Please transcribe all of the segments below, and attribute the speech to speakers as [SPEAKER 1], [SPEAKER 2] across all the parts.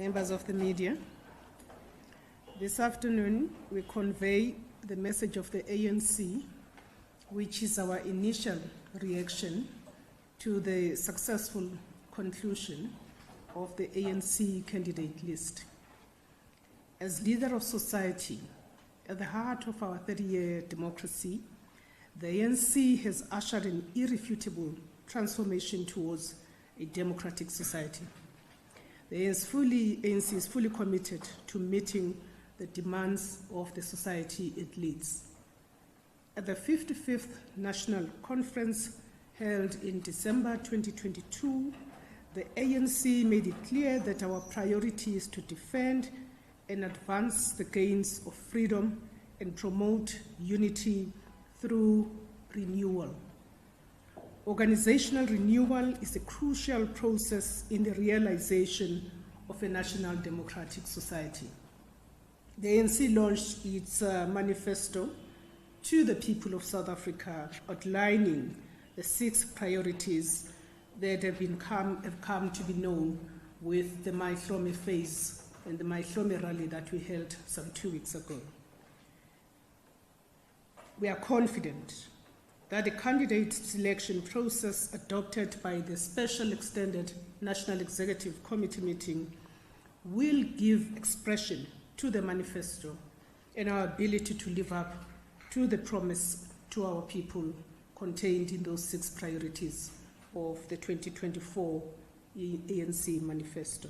[SPEAKER 1] members of the media. This afternoon, we convey the message of the ANC, which is our initial reaction to the successful conclusion of the ANC candidate list. As leader of society, at the heart of our 30-year democracy, the ANC has ushered an irrefutable transformation towards a democratic society. The ANC is fully committed to meeting the demands of the society it leads. At the 55th National Conference held in December 2022, the ANC made it clear that our priority is to defend and advance the gains of freedom and promote unity through renewal. Organizational renewal is a crucial process in the realization of a national democratic society. The ANC launched its manifesto to the people of South Africa, outlining the 6 priorities that have come to be known with the Maihlome phase and the Maihlome rally that we held some 2 weeks ago. We are confident that the candidate selection process adopted by the Special Extended National Executive Committee meeting will give expression to the manifesto and our ability to live up to the promise to our people contained in those 6 priorities of the 2024 ANC manifesto.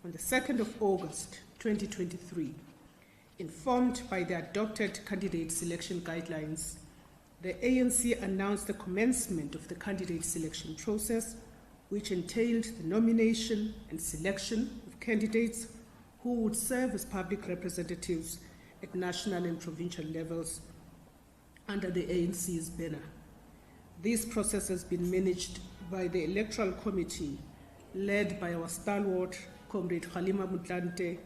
[SPEAKER 1] On the 2nd of August 2023, informed by the adopted candidate selection guidelines, the ANC announced the commencement of the candidate selection process, which entailed the nomination and selection of candidates who would serve as public representatives at national and provincial levels under the ANC's banner. This process has been managed by the Electoral Committee, led by our stalwart, Comrade Kgalema Motlanthe,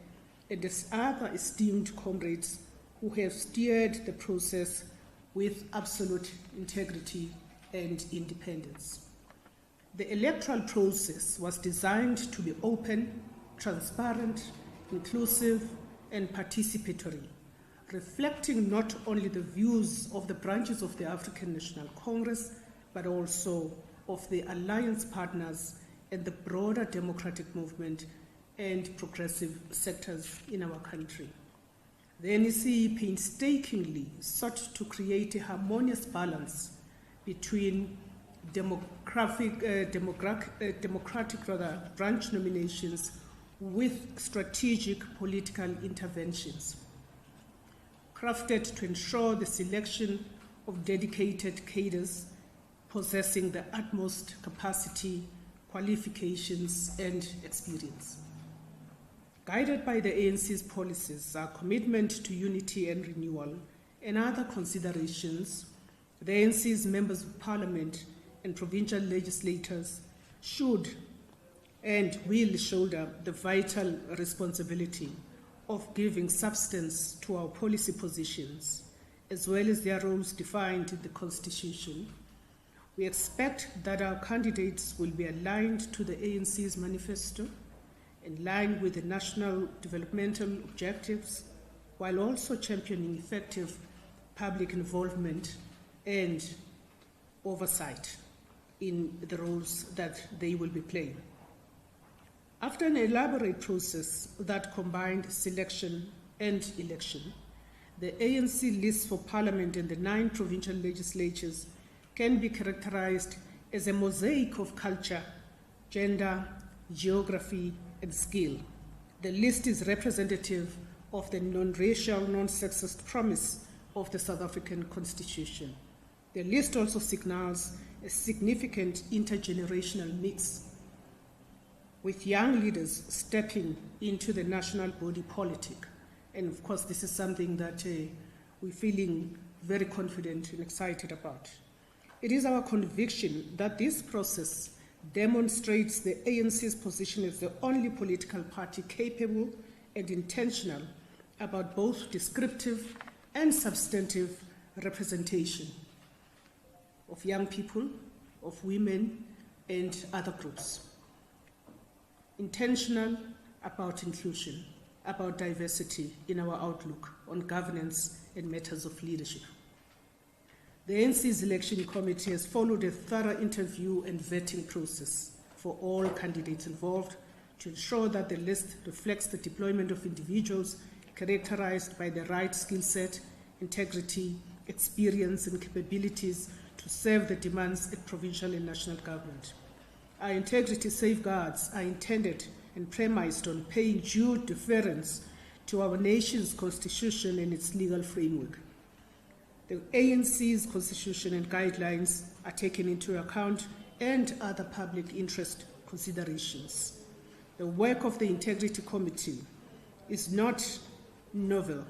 [SPEAKER 1] and his other esteemed comrades who have steered the process with absolute integrity and independence. The electoral process was designed to be open, transparent, inclusive, and participatory, reflecting not only the views of the branches of the African National Congress, but also of the alliance partners and the broader democratic movement and progressive sectors in our country. The NEC painstakingly sought to create a harmonious balance between democratic branch nominations with strategic political interventions, crafted to ensure the selection of dedicated cadres possessing the utmost capacity, qualifications, and experience. Guided by the ANC's policies, our commitment to unity and renewal, and other considerations, the ANC's members of parliament and provincial legislators should and will shoulder the vital responsibility of giving substance to our policy positions, as well as their roles defined in the Constitution. We expect that our candidates will be aligned to the ANC's manifesto, in line with the national developmental objectives, while also championing effective public involvement and oversight in the roles that they will be playing. After an elaborate process that combined selection and election, the ANC list for Parliament and the 9 provincial legislatures can be characterized as a mosaic of culture, gender, geography, and skill. The list is representative of the non-racial, non-sexist promise of the South African Constitution. The list also signals a significant intergenerational mix, with young leaders stepping into the national body politic. And of course, this is something that we're feeling very confident and excited about. It is our conviction that this process demonstrates the ANC's position as the only political party capable and intentional about both descriptive and substantive representation of young people, of women, and other groups. Intentional about inclusion, about diversity in our outlook on governance and matters of leadership. The ANC's election committee has followed a thorough interview and vetting process for all candidates involved to ensure that the list reflects the deployment of individuals characterized by the right skill set, integrity, experience, and capabilities to serve the demands at provincial and national government. Our integrity safeguards are intended and premised on paying due deference to our nation's constitution and its legal framework. The ANC's constitution and guidelines are taken into account and other public interest considerations. The work of the Integrity Committee is not novel,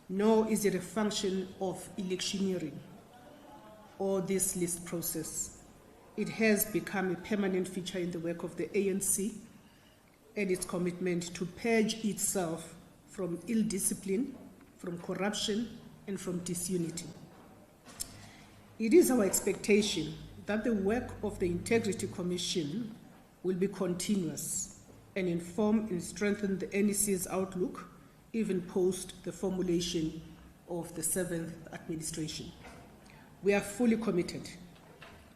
[SPEAKER 1] nor is it a function of electioneering or this list process. It has become a permanent feature in the work of the ANC and its commitment to purge itself from ill discipline, from corruption, and from disunity. It is our expectation that the work of the Integrity Commission will be continuous and inform and strengthen the NEC's outlook even post the formulation of the 7th administration. We are fully committed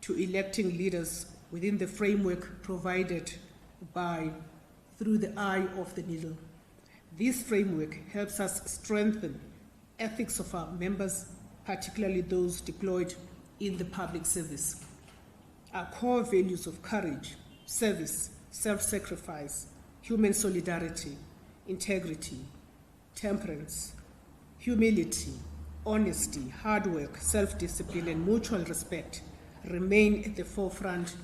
[SPEAKER 1] to electing leaders within the framework provided through the eye of the needle. This framework helps us strengthen ethics of our members, particularly those deployed in the public service. Our core values of courage, service, self-sacrifice, human solidarity, integrity, temperance, humility, honesty, hard work, self-discipline, and mutual respect remain at the forefront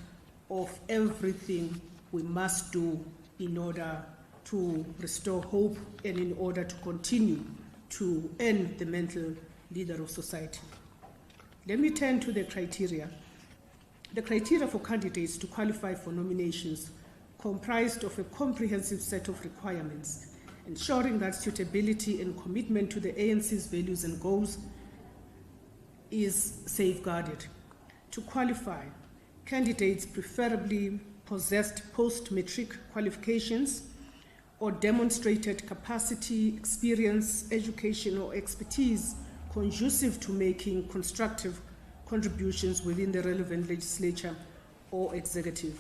[SPEAKER 1] of everything we must do in order to restore hope and in order to continue to end the mental leader of society. Let me turn to the criteria. The criteria for candidates to qualify for nominations comprised of a comprehensive set of requirements, ensuring that suitability and commitment to the ANC's values and goals is safeguarded. To qualify, candidates preferably possessed post-matric qualifications or demonstrated capacity, experience, education, or expertise conducive to making constructive contributions within the relevant legislature or executive.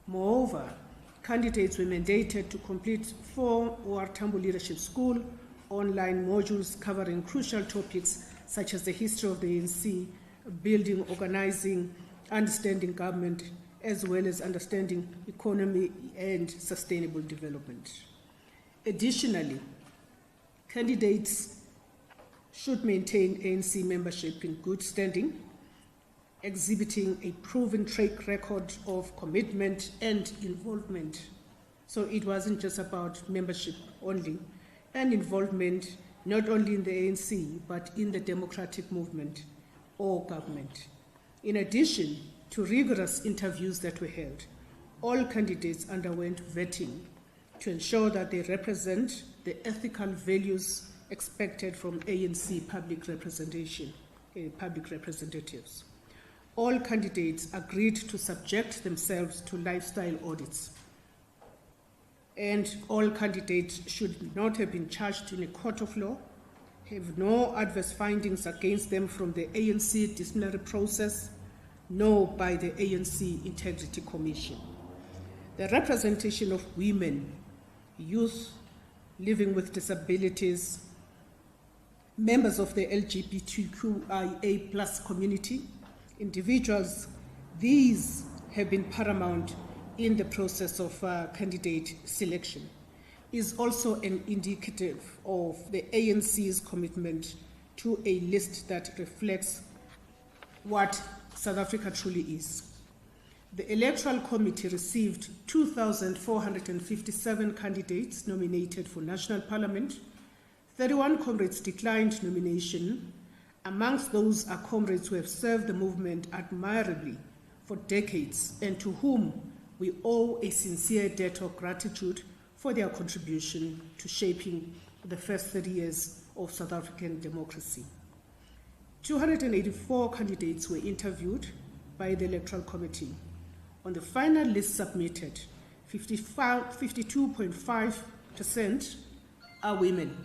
[SPEAKER 1] Moreover, candidates were mandated to complete 4 OR Tambo Leadership School online modules covering crucial topics such as the history of the ANC, building, organizing, understanding government, as well as understanding economy and sustainable development. Additionally, candidates should maintain ANC membership in good standing, exhibiting a proven track record of commitment and involvement. So it wasn't just about membership only, and involvement not only in the ANC, but in the democratic movement or government. In addition to rigorous interviews that were held, all candidates underwent vetting to ensure that they represent the ethical values expected from ANC public representatives. All candidates agreed to subject themselves to lifestyle audits, and all candidates should not have been charged in a court of law, have no adverse findings against them from the ANC disciplinary process, nor by the ANC Integrity Commission. The representation of women, youth living with disabilities, members of the LGBTQIA+ community, individuals, these have been paramount in the process of candidate selection, is also an indicative of the ANC's commitment to a list that reflects what South Africa truly is. The Electoral Committee received 2,457 candidates nominated for National Parliament. 31 comrades declined nomination. Amongst those are comrades who have served the movement admirably for decades and to whom we owe a sincere debt of gratitude for their contribution to shaping the first 30 years of South African democracy. 284 candidates were interviewed by the Electoral Committee. On the final list submitted, 52.5 50% are women.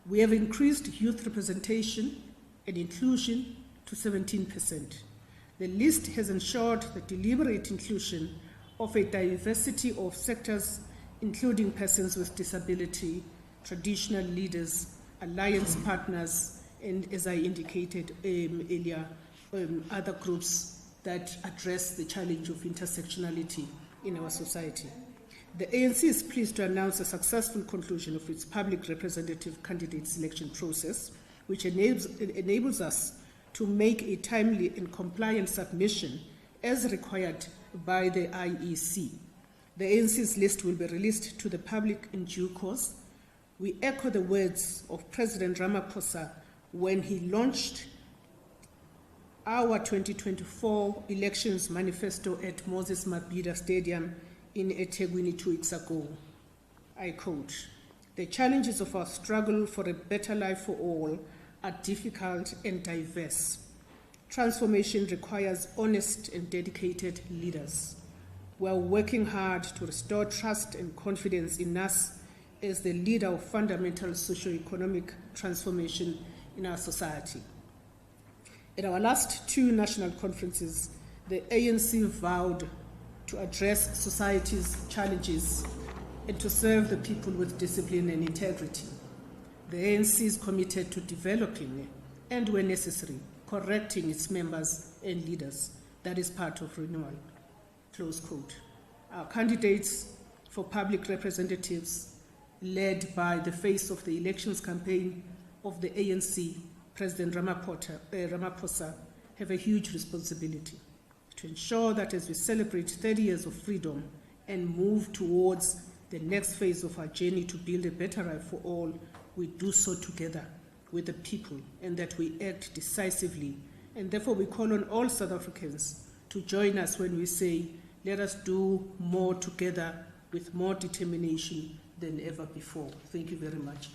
[SPEAKER 1] We have increased youth representation and inclusion to 17%. The list has ensured the deliberate inclusion of a diversity of sectors, including persons with disability, traditional leaders, alliance partners, and, as I indicated earlier, other groups that address the challenge of intersectionality in our society. The ANC is pleased to announce a successful conclusion of its public representative candidate selection process, which enables us to make a timely and compliant submission as required by the IEC. The ANC's list will be released to the public in due course. We echo the words of President Ramaphosa when he launched our 2024 elections manifesto at Moses Mabhida Stadium in eThekwini 2 weeks ago. I quote, "The challenges of our struggle for a better life for all are difficult and diverse. Transformation requires honest and dedicated leaders. We are working hard to restore trust and confidence in us as the leader of fundamental socio-economic transformation in our society." At our last two national conferences, the ANC vowed to address society's challenges and to serve the people with discipline and integrity. The ANC is committed to developing and, where necessary, correcting its members and leaders. That is part of renewal. Close quote. Our candidates for public representatives, led by the face of the elections campaign of the ANC, President Ramaphosa, have a huge responsibility to ensure that as we celebrate 30 years of freedom and move towards the next phase of our journey to build a better life for all, we do so together with the people and that we act decisively. And therefore we call on all South Africans to join us when we say, let us do more together with more determination than ever before. Thank you very much.